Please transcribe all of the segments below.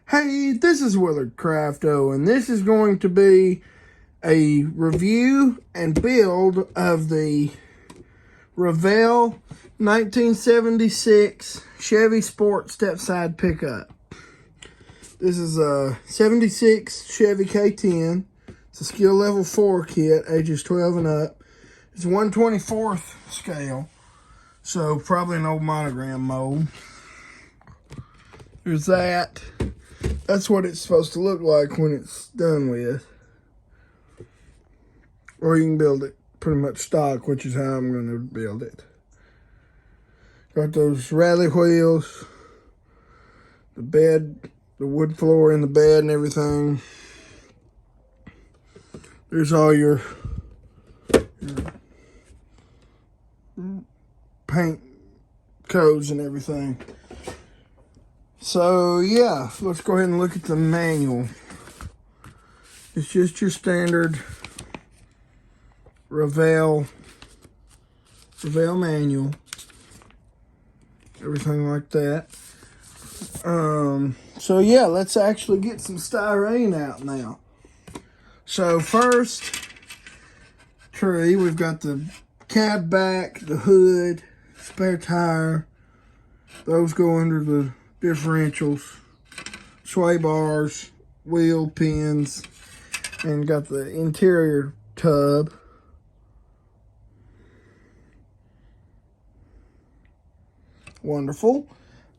Hey, this is Willard Crafto, and this is going to be a review and build of the Revell 1976 Chevy Sport Stepside pickup. This is a 76 Chevy K10. It's a skill level 4 kit, ages 12 and up. It's 1/24th scale, so probably an old monogram mold. There's that. That's what it's supposed to look like when it's done with. Or you can build it pretty much stock, which is how I'm going to build it. Got those rally wheels, the bed, the wood floor in the bed and everything. There's all your paint codes and everything. So yeah, let's go ahead and look at the manual. It's just your standard Revell manual. Everything like that. So yeah, let's actually get some styrene out now. So first tree, we've got the cab back, the hood, spare tire. Those go under the differentials, sway bars, wheel pins, and got the interior tub. Wonderful.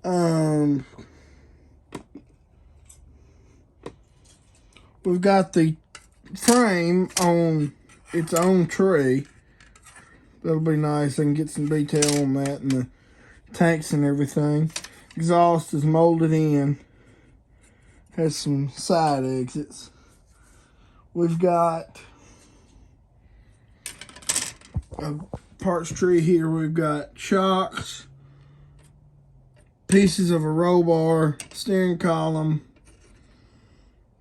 We've got the frame on its own tree. That'll be nice. I can get some detail on that and the tanks and everything. Exhaust is molded in. Has some side exits. We've got a parts tree here. We've got shocks, pieces of a roll bar, steering column,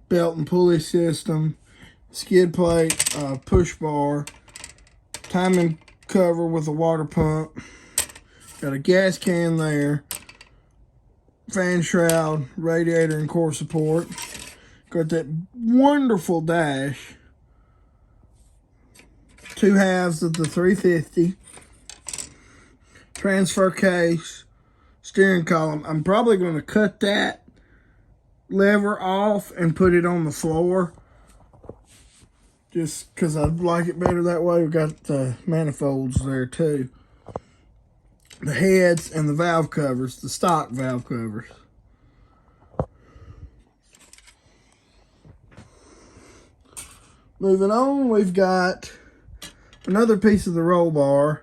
belt and pulley system, skid plate, push bar, timing cover with a water pump. Got a gas can there, fan shroud, radiator and core support. Got that wonderful dash, 2 halves of the 350, transfer case, steering column. I'm probably going to cut that lever off and put it on the floor, just because I like it better that way. We've got the manifolds there too. The heads and the valve covers, the stock valve covers. Moving on, we've got another piece of the roll bar,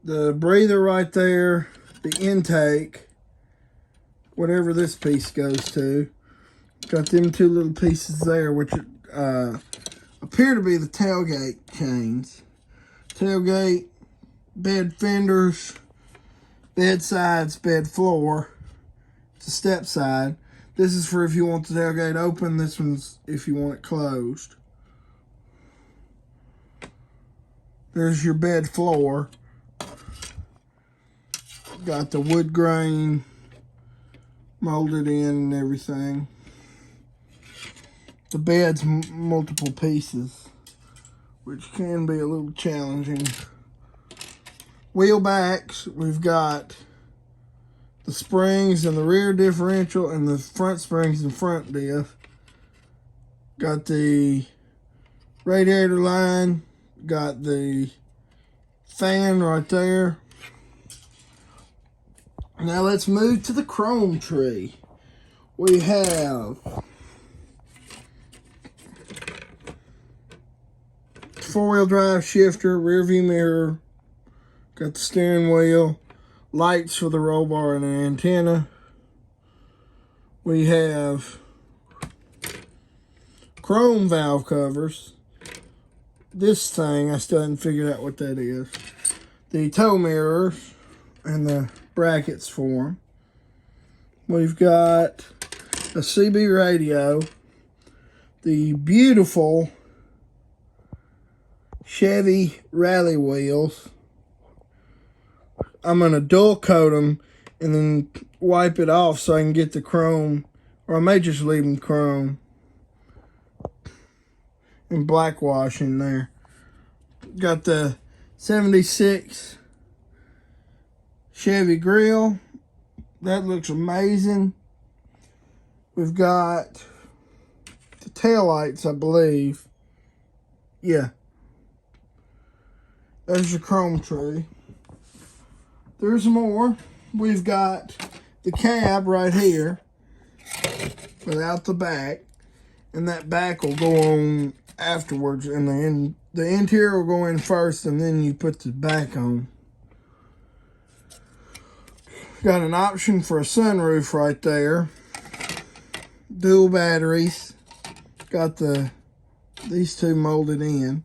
the breather right there, the intake, whatever this piece goes to. Got them 2 little pieces there, which appear to be the tailgate chains. Tailgate, bed fenders, bed sides, bed floor. It's a step side. This is for if you want the tailgate open. This one's if you want it closed. There's your bed floor. Got the wood grain molded in and everything. The bed's multiple pieces, which can be a little challenging. Wheel backs, we've got the springs and the rear differential and the front springs and front diff. Got the radiator line, got the fan right there. Now let's move to the chrome tree. We have 4-wheel drive shifter, rear view mirror, got the steering wheel, lights for the roll bar and an antenna. We have chrome valve covers. This thing, I still haven't figured out what that is. The tow mirrors and the brackets for them. We've got a CB radio, the beautiful Chevy rally wheels. I'm going to dual coat them and then wipe it off so I can get the chrome Or I may just leave them chrome and black wash in there. Got the 76 Chevy grill. That looks amazing. We've got the taillights, I believe. Yeah. There's the chrome tree. There's more. We've got the cab right here without the back. And that back will go on afterwards. And the interior will go in first, and then you put the back on. Got an option for a sunroof right there. Dual batteries. Got these two molded in.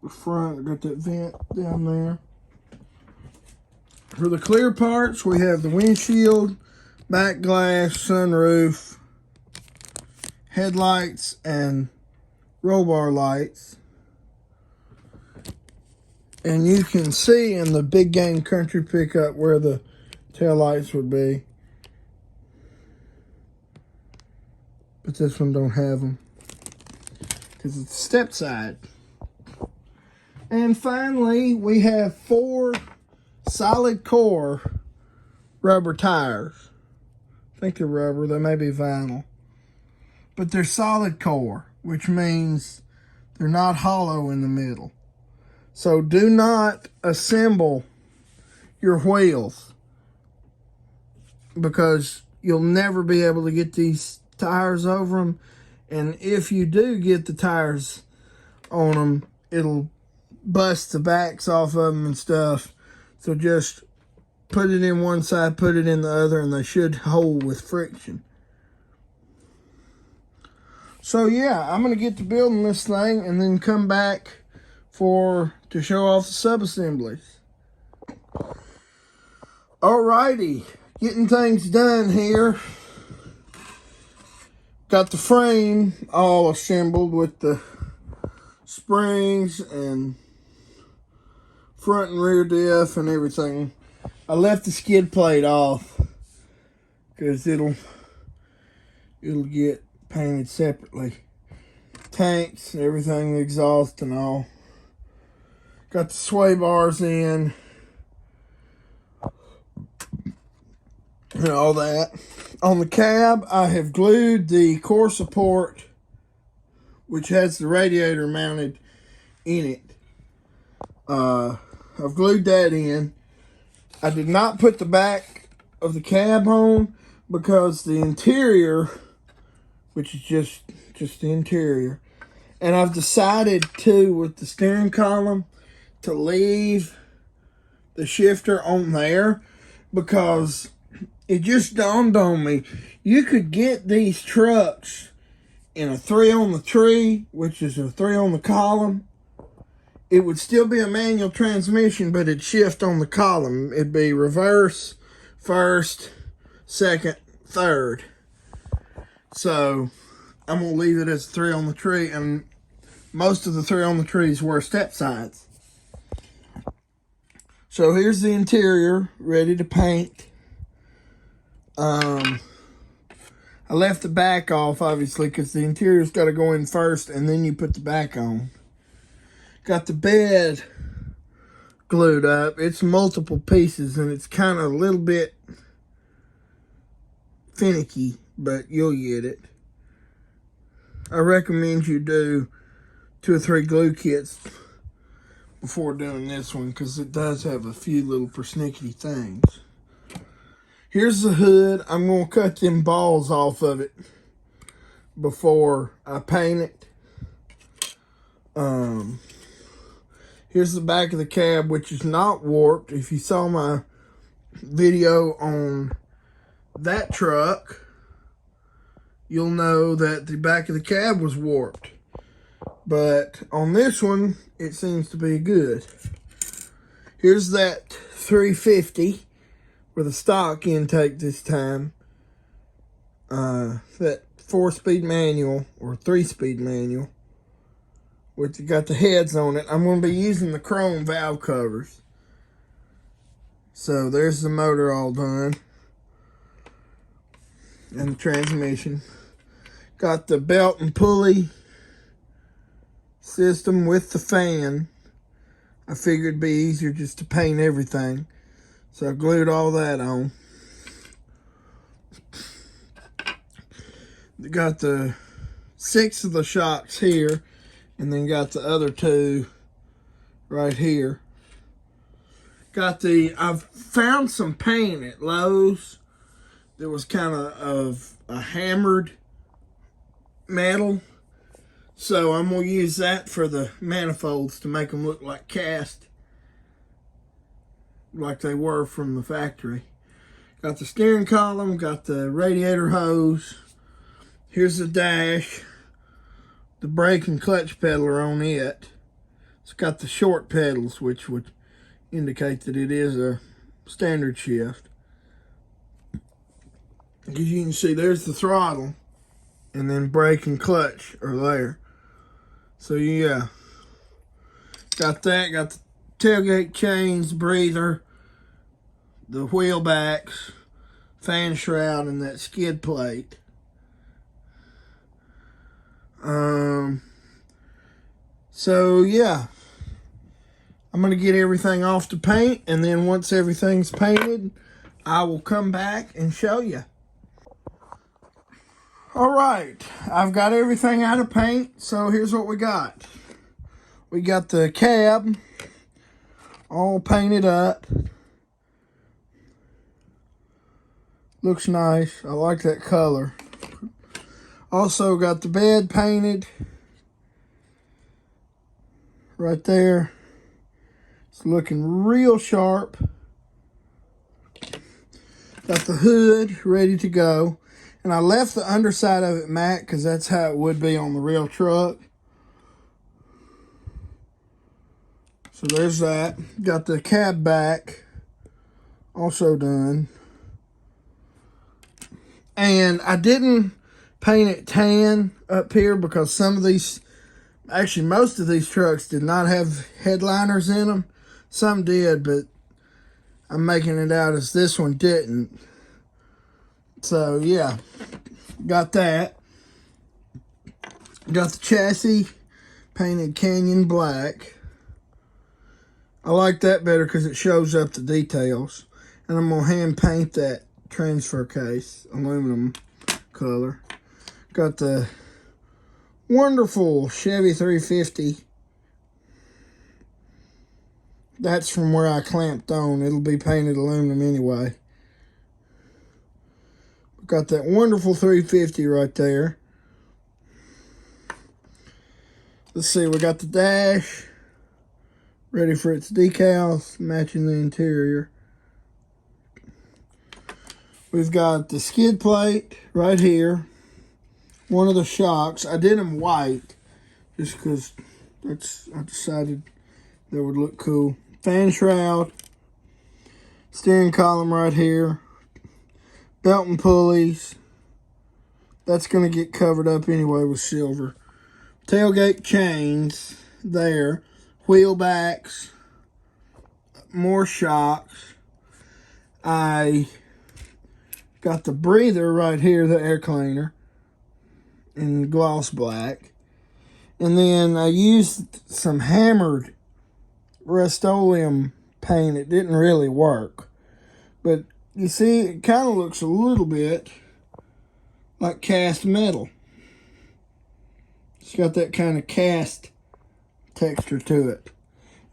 The front, got that vent down there. For the clear parts, we have the windshield, back glass, sunroof, headlights, and roll bar lights. And you can see in the big game country pickup where the tail lights would be. But this one don't have them because it's Stepside. And finally, we have 4 solid core rubber tires. I think they're rubber, they may be vinyl. But they're solid core, which means they're not hollow in the middle. So do not assemble your wheels, because you'll never be able to get these tires over them. And if you do get the tires on them, it'll bust the backs off of them and stuff. So just put it in one side, put it in the other, and they should hold with friction. So yeah, I'm going to get to building this thing and then come back to show off the sub-assemblies. Alrighty, getting things done here. Got the frame all assembled with the springs and front and rear diff and everything. I left the skid plate off because it'll get painted separately. Tanks and everything, the exhaust and all. Got the sway bars in and all that. On the cab, I have glued the core support, which has the radiator mounted in it. I've glued that in. I did not put the back of the cab on because the interior, which is just the interior, and I've decided to, with the steering column, to leave the shifter on there, because it just dawned on me, you could get these trucks in a 3 on the tree, which is a 3 on the column. It would still be a manual transmission, but it'd shift on the column. It'd be reverse, first, second, third. So I'm going to leave it as a 3 on the tree, and most of the 3 on the trees were Stepsides. So here's the interior, ready to paint. I left the back off, obviously, because the interior's got to go in first, and then you put the back on. Got the bed glued up. It's multiple pieces, and it's kind of a little bit finicky, but you'll get it. I recommend you do 2 or 3 glue kits before doing this one, because it does have a few little persnickety things. Here's the hood. I'm going to cut them balls off of it before I paint it. Here's the back of the cab, which is not warped. If you saw my video on that truck, you'll know that the back of the cab was warped. But on this one, it seems to be good. Here's that 350 with a stock intake this time. That 4-speed manual or 3-speed manual, which got the heads on it. I'm going to be using the chrome valve covers. So there's the motor all done. and the transmission. Got the belt and pulley system with the fan. I figured it'd be easier just to paint everything, so I glued all that on. Got the 6 of the shocks here, and then got the other 2 right here. I've found some paint at Lowe's that was kind of a hammered metal. So I'm going to use that for the manifolds to make them look like cast, like they were from the factory. Got the steering column, got the radiator hose. Here's the dash. The brake and clutch pedal are on it. It's got the short pedals, which would indicate that it is a standard shift. As you can see, there's the throttle, and then brake and clutch are there. So yeah, got that. Got the tailgate chains, breather, the wheel backs, fan shroud, and that skid plate. So yeah, I'm gonna get everything off to paint, and then once everything's painted, I will come back and show you. All right, I've got everything out of paint, so here's what we got. We got the cab all painted up. Looks nice. I like that color. Also got the bed painted right there. It's looking real sharp. Got the hood ready to go. And I left the underside of it matte because that's how it would be on the real truck. So there's that. Got the cab back also done. And I didn't paint it tan up here because some of these, actually most of these trucks did not have headliners in them. Some did, but I'm making it out as this one didn't. So yeah, got that. Got the chassis painted Canyon black. I like that better because it shows up the details. And I'm going to hand paint that transfer case, aluminum color. Got the wonderful Chevy 350. That's from where I clamped on. It'll be painted aluminum anyway. Got that wonderful 350 right there. Let's see, we got the dash ready for its decals, matching the interior. We've got the skid plate right here. One of the shocks. I did them white just because I decided that would look cool. Fan shroud. Steering column right here. Belt and pulleys. That's going to get covered up anyway with silver. Tailgate chains there. Wheel backs. More shocks. I got the breather right here, the air cleaner, in gloss black. And then I used some hammered Rust-Oleum paint. It didn't really work. But you see, it kind of looks a little bit like cast metal. It's got that kind of cast texture to it.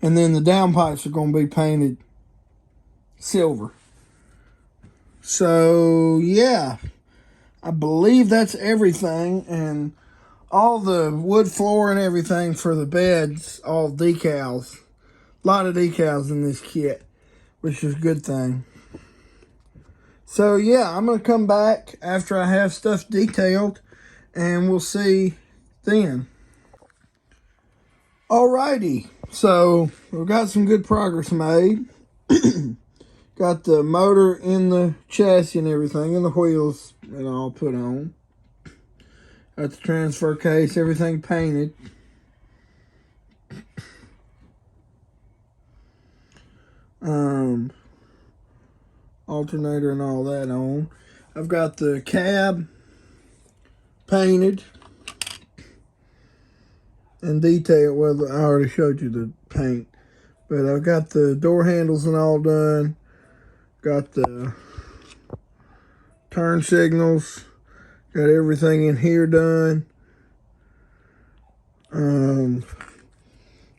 And then the downpipes are going to be painted silver. So, yeah, I believe that's everything. And all the wood floor and everything for the beds, all decals. A lot of decals in this kit, which is a good thing. So, yeah, I'm going to come back after I have stuff detailed, and we'll see then. Alrighty, so we've got some good progress made. Got the motor in the chassis and everything, and the wheels and all put on. Got the transfer case, everything painted. Alternator and all that on. I've got the cab painted and detailed. Well, I already showed you the paint. But I've got the door handles and all done. Got the turn signals. Got everything in here done.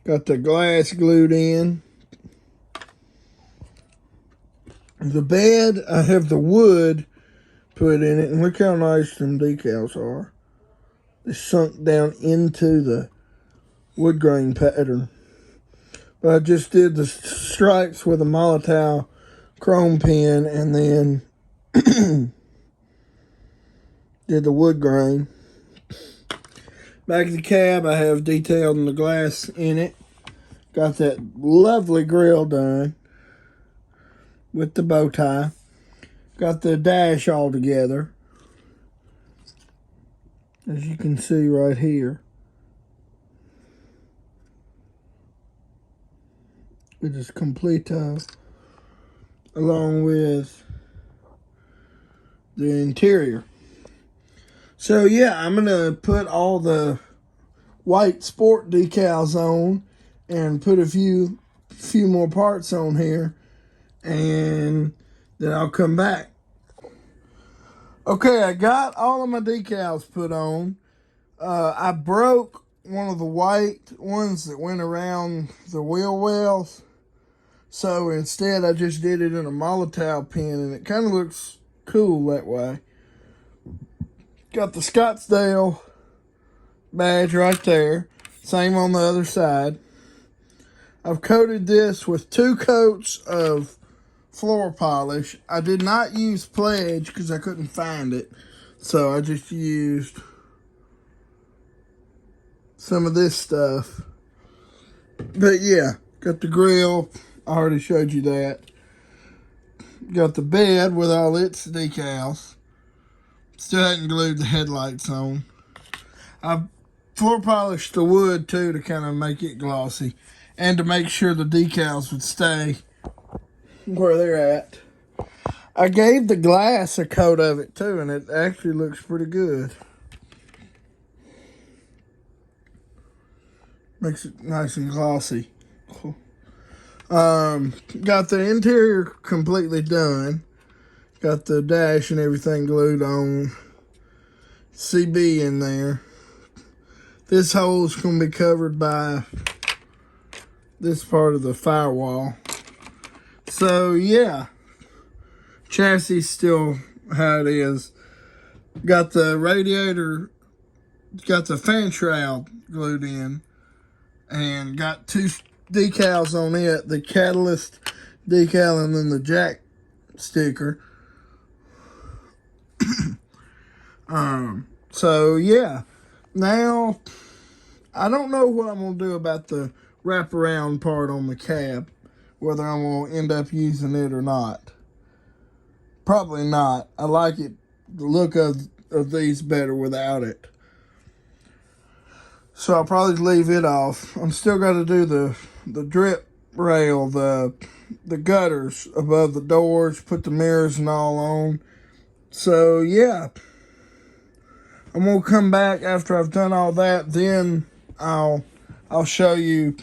Got the glass glued in. The bed, I have the wood put in it. And look how nice them decals are. They sunk down into the wood grain pattern. But I just did the stripes with a Molotow chrome pen and then did the wood grain. Back of the cab, I have detailed in the glass in it. Got that lovely grill done with the bow tie. Got the dash all together, as you can see right here. It is complete, along with the interior. So yeah, I'm gonna put all the white sport decals on and put a few more parts on here, and then I'll come back. Okay, I got all of my decals put on. I broke one of the white ones that went around the wheel wells. So instead, I just did it in a Molotow pen, and it kind of looks cool that way. Got the Scottsdale badge right there. Same on the other side. I've coated this with 2 coats of floor polish. I did not use Pledge because I couldn't find it. So I just used some of this stuff. But yeah, got the grill. I already showed you that. Got the bed with all its decals. Still hadn't glued the headlights on. I floor polished the wood too to kind of make it glossy and to make sure the decals would stay where they're at. I gave the glass a coat of it too, and it actually looks pretty good. Makes it nice and glossy. Got the interior completely done. Got the dash and everything glued on. CB in there. This hole is going to be covered by this part of the firewall. So yeah, chassis still how it is. Got the radiator, got the fan shroud glued in, and got 2 decals on it, the catalyst decal and then the jack sticker. So yeah, now I don't know what I'm going to do about the wraparound part on the cab, whether I'm going to end up using it or not. Probably not. I like it, the look of these better without it. So I'll probably leave it off. I'm still got to do the drip rail, the gutters above the doors, put the mirrors and all on. So yeah, I'm gonna come back after I've done all that. Then I'll show you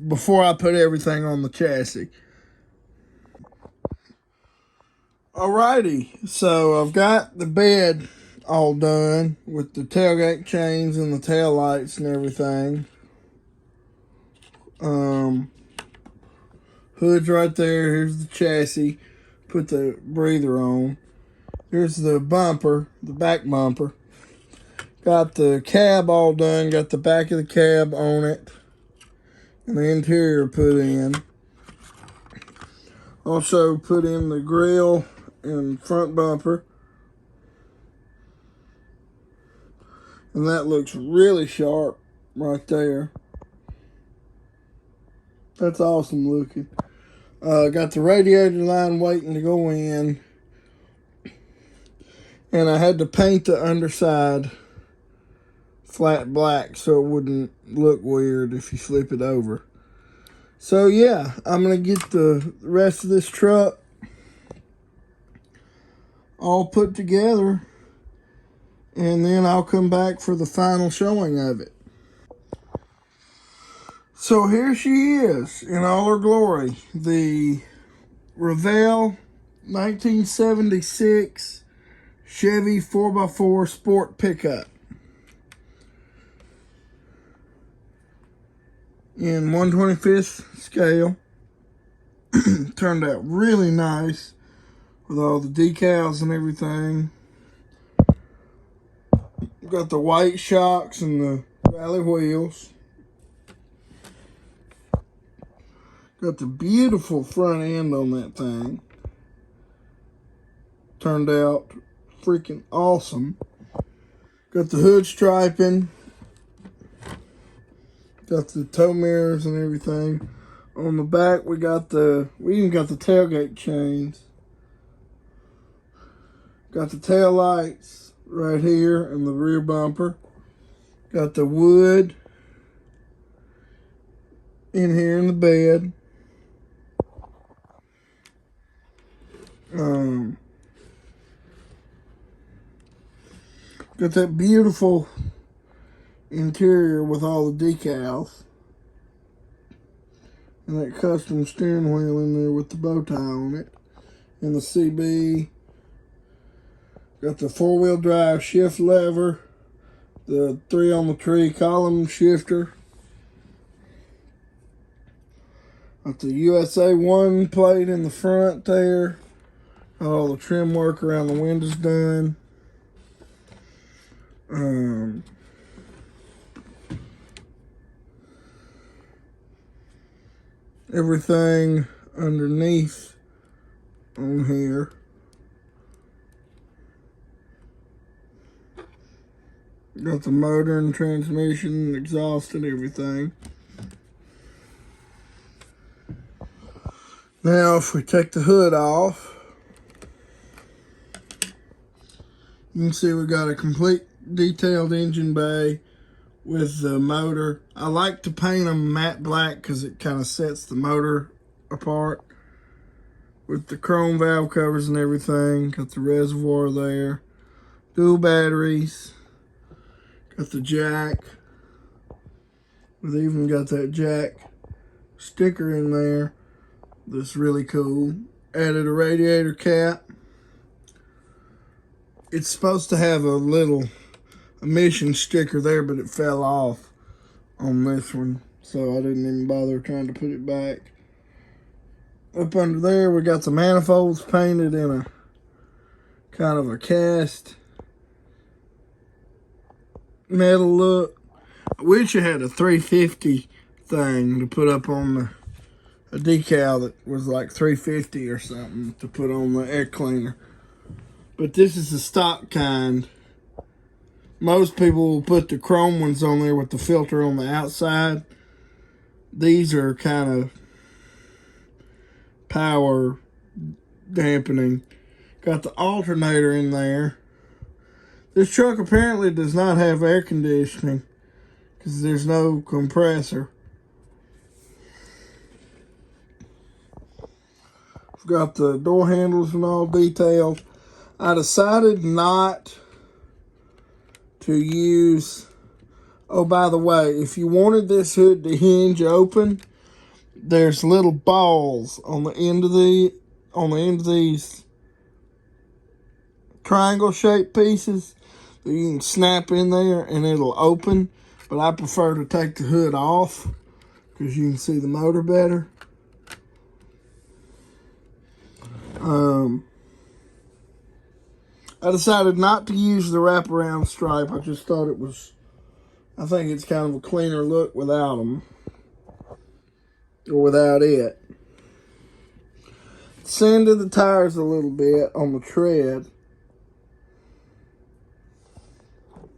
before I put everything on the chassis. Alrighty, so I've got the bed all done with the tailgate chains and the tail lights and everything. Hood's right there. Here's the chassis. Put the breather on. Here's the bumper, the back bumper. Got the cab all done. Got the back of the cab on it. And the interior put in. Also put in the grill and front bumper. And that looks really sharp right there. That's awesome looking. Got the radiator line waiting to go in. And I had to paint the underside flat black so it wouldn't look weird if you flip it over. So yeah, I'm going to get the rest of this truck all put together, and then I'll come back for the final showing of it. So here she is in all her glory, the Revell 1976 Chevy 4x4 Sport Pickup in 1/25th scale. Turned out really nice with all the decals and everything. Got the white shocks and the rally wheels. Got the beautiful front end on that thing. Turned out freaking awesome. Got the hood striping. Got the tow mirrors and everything. On the back we even got the tailgate chains. Got the tail lights right here and the rear bumper. Got the wood in here in the bed. Got that beautiful interior with all the decals. And that custom steering wheel in there with the bow tie on it. And the CB. Got the 4-wheel drive shift lever. The 3-on-the-tree column shifter. Got the USA 1 plate in the front there. All the trim work around the windows done. Everything underneath on here. Got the motor and transmission, exhaust and everything. Now if we take the hood off, you can see we got a complete detailed engine bay with the motor. I like to paint them matte black because it kind of sets the motor apart. With the chrome valve covers and everything. Got the reservoir there. Dual batteries. Got the jack. We've even got that jack sticker in there. That's really cool. Added a radiator cap. It's supposed to have a little emission sticker there, but it fell off on this one, so I didn't even bother trying to put it back. Up under there we got the manifolds painted in a kind of a cast metal look. I wish I had a 350 thing to put up on a decal that was like 350 or something to put on the air cleaner, but this is the stock kind. Most people will put the chrome ones on there with the filter on the outside. These are kind of power dampening. Got the alternator in there. This truck apparently does not have air conditioning because there's no compressor. Got the door handles and all detailed. I decided not to use, oh, by the way, if you wanted this hood to hinge open, there's little balls on the end of these triangle shaped pieces that you can snap in there and it'll open. But I prefer to take the hood off because you can see the motor better. I decided not to use the wraparound stripe. I just thought I think it's kind of a cleaner look without them. Or without it. Sanded the tires a little bit on the tread.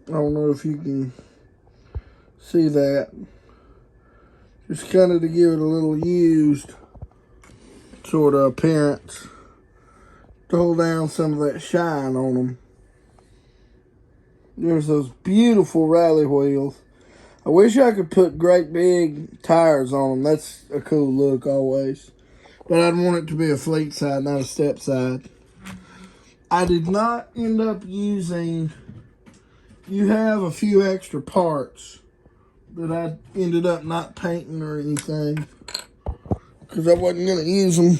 I don't know if you can see that. Just kind of to give it a little used sort of appearance. To hold down some of that shine on them. There's those beautiful rally wheels. I wish I could put great big tires on them. That's a cool look always. But I'd want it to be a fleet side, not a step side. I did not end up using, you have a few extra parts that I ended up not painting or anything because I wasn't going to use them.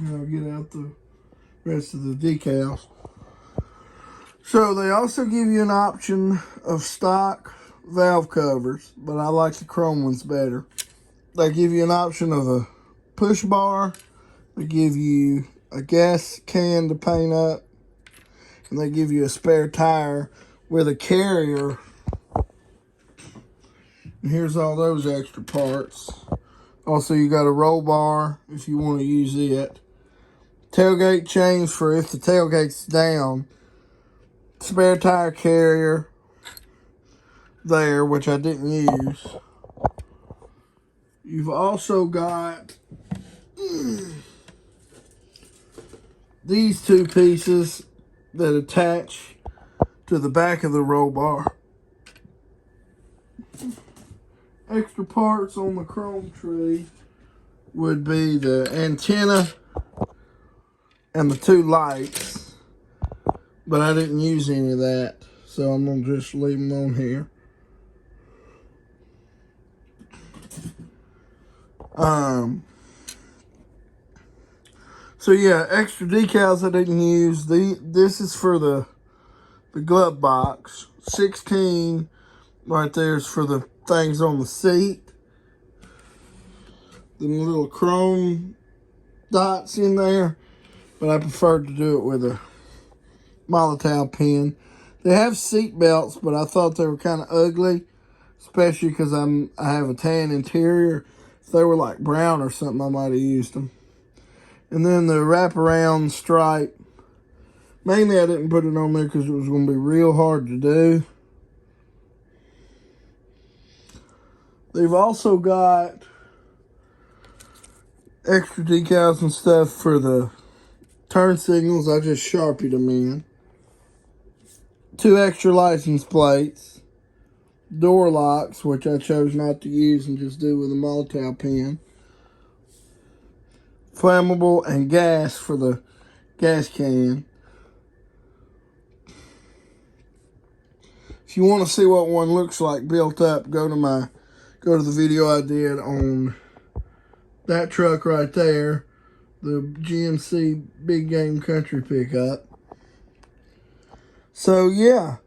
I'll get out the rest of the decals. So they also give you an option of stock valve covers, but I like the chrome ones better. They give you an option of a push bar. They give you a gas can to paint up. And they give you a spare tire with a carrier. And here's all those extra parts. Also, you got a roll bar if you want to use it. Tailgate chains for if the tailgate's down. Spare tire carrier there, which I didn't use. You've also got these two pieces that attach to the back of the roll bar. Extra parts on the chrome tree would be the antenna and the two lights, but I didn't use any of that, so I'm gonna just leave them on here. So yeah, extra decals I didn't use. This is for the glove box. 16 right there is for the things on the seat. The little chrome dots in there, but I preferred to do it with a Molotov pen. They have seat belts, but I thought they were kind of ugly, especially because I have a tan interior. If they were like brown or something, I might have used them. And then the wraparound stripe. Mainly I didn't put it on there because it was going to be real hard to do. They've also got extra decals and stuff for the turn signals. I just Sharpied them in. 2 extra license plates. Door locks, which I chose not to use and just do with a Molotov pen. Flammable and gas for the gas can. If you want to see what one looks like built up, go to the video I did on that truck right there, the GMC Big Game Country pickup. So yeah,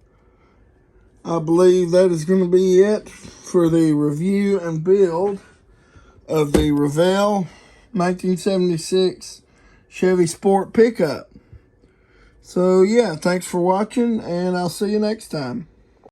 I believe that is going to be it for the review and build of the Revell 1976 Chevy Sport pickup. So yeah, thanks for watching, and I'll see you next time.